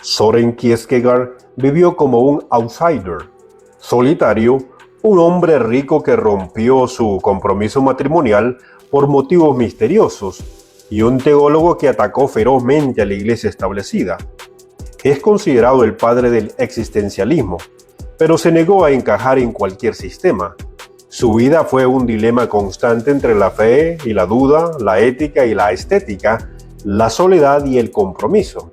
Soren Kierkegaard vivió como un outsider, solitario, un hombre rico que rompió su compromiso matrimonial por motivos misteriosos y un teólogo que atacó ferozmente a la iglesia establecida. Es considerado el padre del existencialismo, pero se negó a encajar en cualquier sistema. Su vida fue un dilema constante entre la fe y la duda, la ética y la estética, la soledad y el compromiso.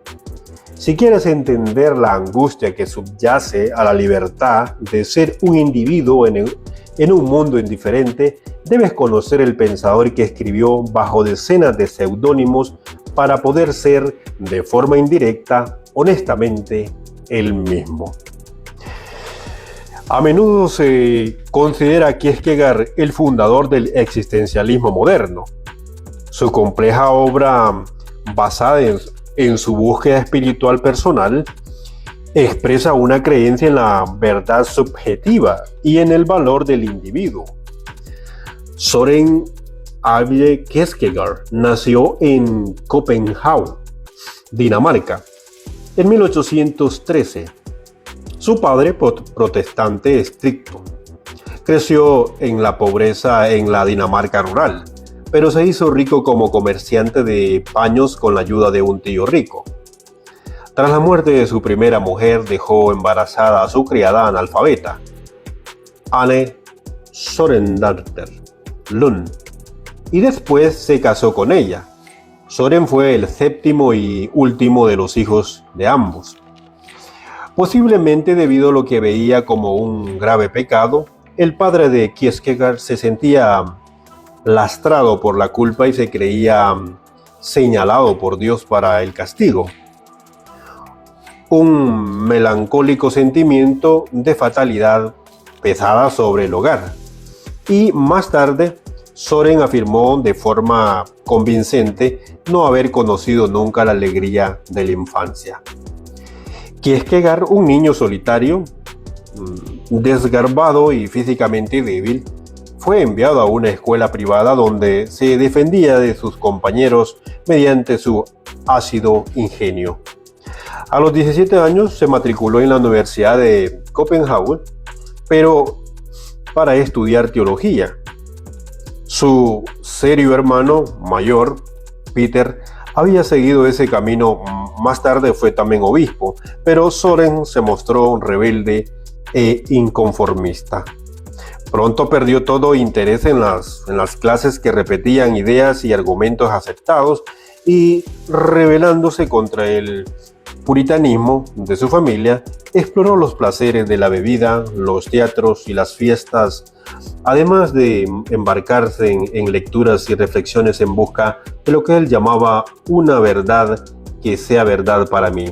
Si quieres entender la angustia que subyace a la libertad de ser un individuo en un mundo indiferente, debes conocer el pensador que escribió bajo decenas de seudónimos para poder ser, de forma indirecta, honestamente, él mismo. A menudo se considera a Kierkegaard el fundador del existencialismo moderno. Su compleja obra, basada en su búsqueda espiritual personal, expresa una creencia en la verdad subjetiva y en el valor del individuo. Søren Abje Kierkegaard nació en Copenhague, Dinamarca, en 1813. Su padre, protestante estricto, creció en la pobreza en la Dinamarca rural, pero se hizo rico como comerciante de paños con la ayuda de un tío rico. Tras la muerte de su primera mujer, dejó embarazada a su criada analfabeta, Anne Sørendatter Lund, y después se casó con ella. Søren fue el séptimo y último de los hijos de ambos. Posiblemente debido a lo que veía como un grave pecado, el padre de Kierkegaard se sentía lastrado por la culpa y se creía señalado por Dios para el castigo. Un melancólico sentimiento de fatalidad pesaba sobre el hogar. Y más tarde, Søren afirmó de forma convincente no haber conocido nunca la alegría de la infancia. Kierkegaard, un niño solitario, desgarbado y físicamente débil, fue enviado a una escuela privada donde se defendía de sus compañeros mediante su ácido ingenio. A los 17 años se matriculó en la Universidad de Copenhague, pero para estudiar teología. Su serio hermano mayor, Peter, había seguido ese camino. Más tarde fue también obispo, pero Søren se mostró rebelde e inconformista. Pronto perdió todo interés en las clases que repetían ideas y argumentos aceptados y, rebelándose contra el puritanismo de su familia, exploró los placeres de la bebida, los teatros y las fiestas, además de embarcarse en lecturas y reflexiones en busca de lo que él llamaba una verdad que sea verdad para mí.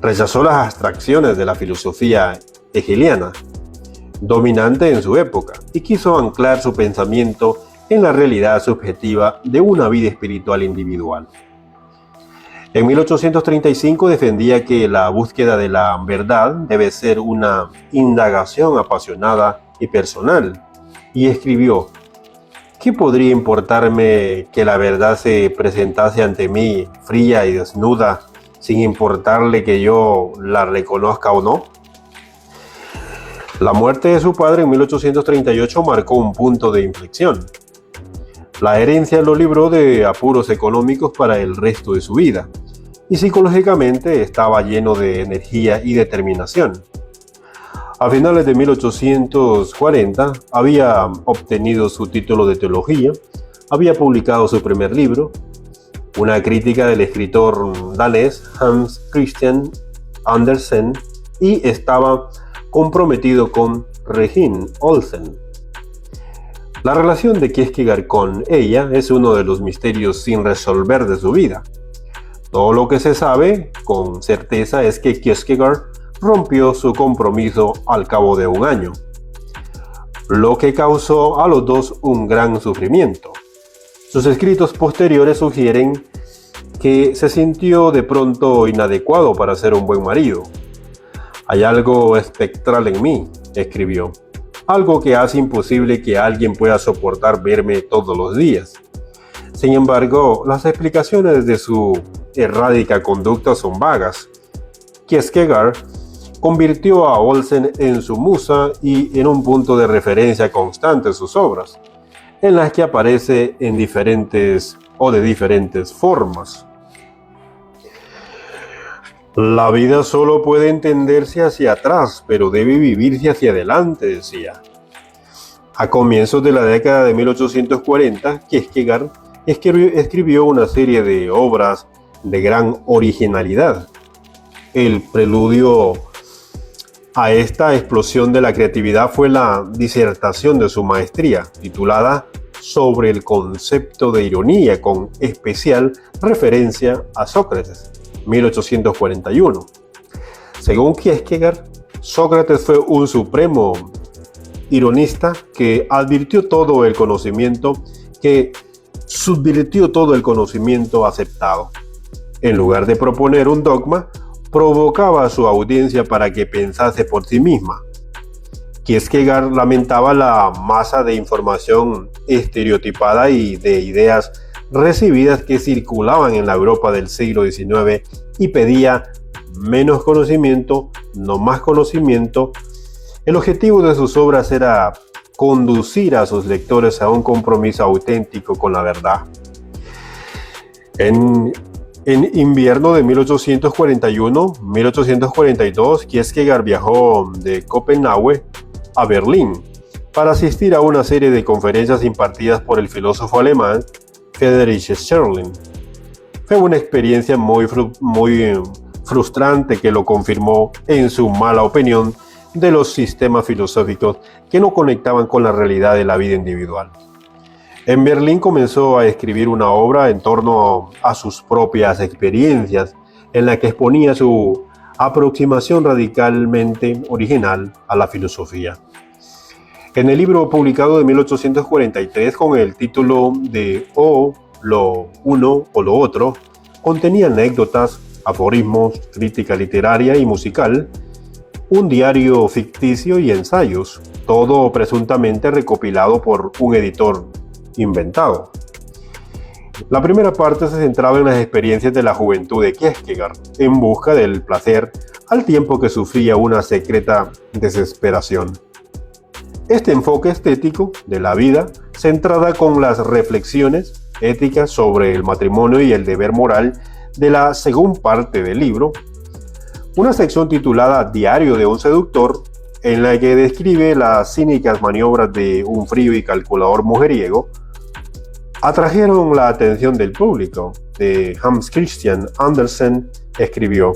Rechazó las abstracciones de la filosofía hegeliana, dominante en su época, y quiso anclar su pensamiento en la realidad subjetiva de una vida espiritual individual. En 1835 defendía que la búsqueda de la verdad debe ser una indagación apasionada y personal, y escribió: ¿qué podría importarme que la verdad se presentase ante mí fría y desnuda, sin importarle que yo la reconozca o no? La muerte de su padre en 1838 marcó un punto de inflexión. La herencia lo libró de apuros económicos para el resto de su vida, y psicológicamente estaba lleno de energía y determinación. A finales de 1840 había obtenido su título de teología, había publicado su primer libro, una crítica del escritor danés Hans Christian Andersen, y estaba comprometido con Regine Olsen. La relación de Kierkegaard con ella es uno de los misterios sin resolver de su vida. Todo lo que se sabe con certeza es que Kierkegaard rompió su compromiso al cabo de un año, lo que causó a los dos un gran sufrimiento. Sus escritos posteriores sugieren que se sintió de pronto inadecuado para ser un buen marido. Hay algo espectral en mí, escribió, algo que hace imposible que alguien pueda soportar verme todos los días. Sin embargo, las explicaciones de su errática conducta son vagas. Kierkegaard convirtió a Olsen en su musa y en un punto de referencia constante en sus obras, en las que aparece en diferentes formas. La vida solo puede entenderse hacia atrás, pero debe vivirse hacia adelante, decía. A comienzos de la década de 1840, Kierkegaard escribió una serie de obras de gran originalidad. El preludio a esta explosión de la creatividad fue la disertación de su maestría, titulada Sobre el concepto de ironía, con especial referencia a Sócrates, 1841. Según Kierkegaard, Sócrates fue un supremo ironista que subvirtió todo el conocimiento aceptado. En lugar de proponer un dogma, provocaba a su audiencia para que pensase por sí misma. Kierkegaard lamentaba la masa de información estereotipada y de ideas recibidas que circulaban en la Europa del siglo XIX y pedía menos conocimiento, no más conocimiento. El objetivo de sus obras era conducir a sus lectores a un compromiso auténtico con la verdad. En invierno de 1841-1842, Kierkegaard viajó de Copenhague a Berlín para asistir a una serie de conferencias impartidas por el filósofo alemán Friedrich Schelling. Fue una experiencia muy frustrante que lo confirmó en su mala opinión de los sistemas filosóficos que no conectaban con la realidad de la vida individual. En Berlín comenzó a escribir una obra en torno a sus propias experiencias, en la que exponía su aproximación radicalmente original a la filosofía. En el libro publicado en 1843 con el título de O, lo uno o lo otro, contenía anécdotas, aforismos, crítica literaria y musical, un diario ficticio y ensayos, todo presuntamente recopilado por un editor inventado. La primera parte se centraba en las experiencias de la juventud de Kierkegaard, en busca del placer, al tiempo que sufría una secreta desesperación. Este enfoque estético de la vida, centrada con las reflexiones éticas sobre el matrimonio y el deber moral de la segunda parte del libro, una sección titulada Diario de un seductor, en la que describe las cínicas maniobras de un frío y calculador mujeriego, atrajeron la atención del público. De Hans Christian Andersen escribió: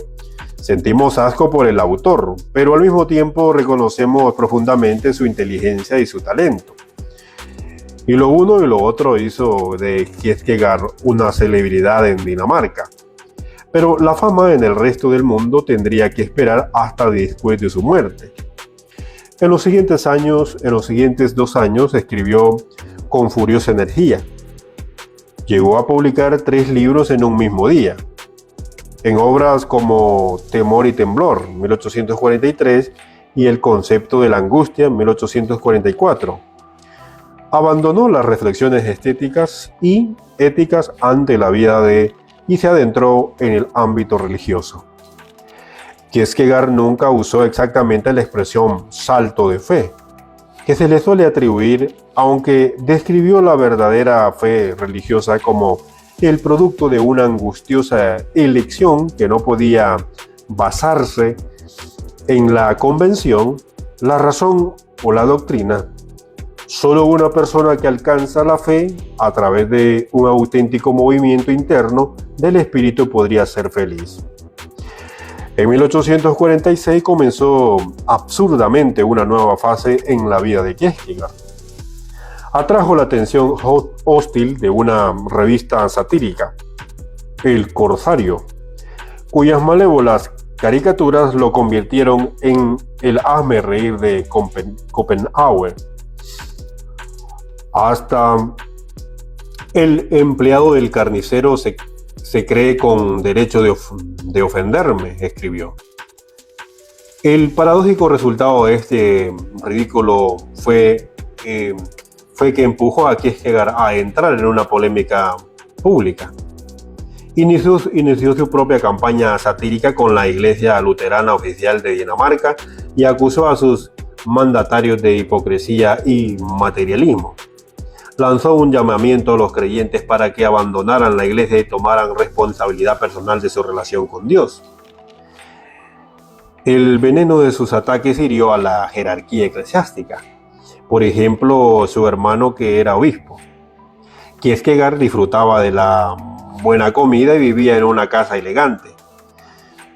sentimos asco por el autor, pero al mismo tiempo reconocemos profundamente su inteligencia y su talento. Y lo uno y lo otro hizo de Kierkegaard una celebridad en Dinamarca. Pero la fama en el resto del mundo tendría que esperar hasta después de su muerte. En los siguientes 2 años, escribió con furiosa energía. Llegó a publicar 3 libros en un mismo día, en obras como Temor y Temblor, 1843, y El concepto de la angustia, 1844. Abandonó las reflexiones estéticas y éticas ante la vida y se adentró en el ámbito religioso. Kierkegaard nunca usó exactamente la expresión salto de fe, que se le suele atribuir, aunque describió la verdadera fe religiosa como el producto de una angustiosa elección que no podía basarse en la convención, la razón o la doctrina. Solo una persona que alcanza la fe a través de un auténtico movimiento interno del espíritu podría ser feliz. En 1846 comenzó absurdamente una nueva fase en la vida de Kierkegaard. Atrajo la atención hostil de una revista satírica, El Corsario, cuyas malévolas caricaturas lo convirtieron en el hazmerreír de Copenhague. Hasta el empleado del carnicero se cree con derecho de ofenderme, escribió. El paradójico resultado de este ridículo fue que empujó a Kierkegaard a entrar en una polémica pública. Inició su propia campaña satírica con la Iglesia Luterana Oficial de Dinamarca y acusó a sus mandatarios de hipocresía y materialismo. Lanzó un llamamiento a los creyentes para que abandonaran la iglesia y tomaran responsabilidad personal de su relación con Dios. El veneno de sus ataques hirió a la jerarquía eclesiástica. Por ejemplo, su hermano, que era obispo. Kierkegaard disfrutaba de la buena comida y vivía en una casa elegante.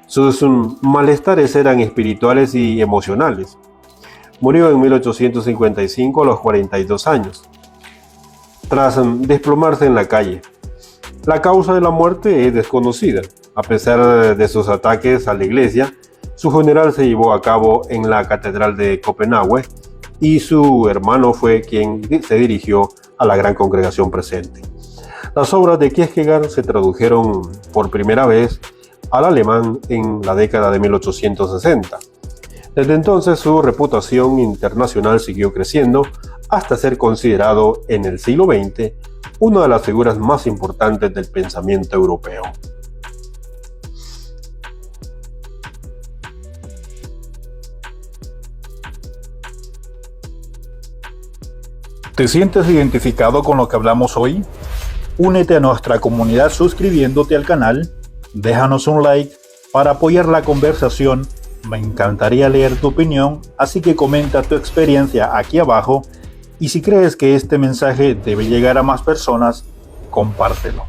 Sus malestares eran espirituales y emocionales. Murió en 1855 a los 42 años, tras desplomarse en la calle. La causa de la muerte es desconocida. A pesar de sus ataques a la iglesia, su funeral se llevó a cabo en la Catedral de Copenhague y su hermano fue quien se dirigió a la gran congregación presente. Las obras de Kierkegaard se tradujeron por primera vez al alemán en la década de 1860. Desde entonces su reputación internacional siguió creciendo hasta ser considerado en el siglo XX una de las figuras más importantes del pensamiento europeo. ¿Te sientes identificado con lo que hablamos hoy? Únete a nuestra comunidad suscribiéndote al canal, déjanos un like para apoyar la conversación. Me encantaría leer tu opinión, así que comenta tu experiencia aquí abajo y si crees que este mensaje debe llegar a más personas, compártelo.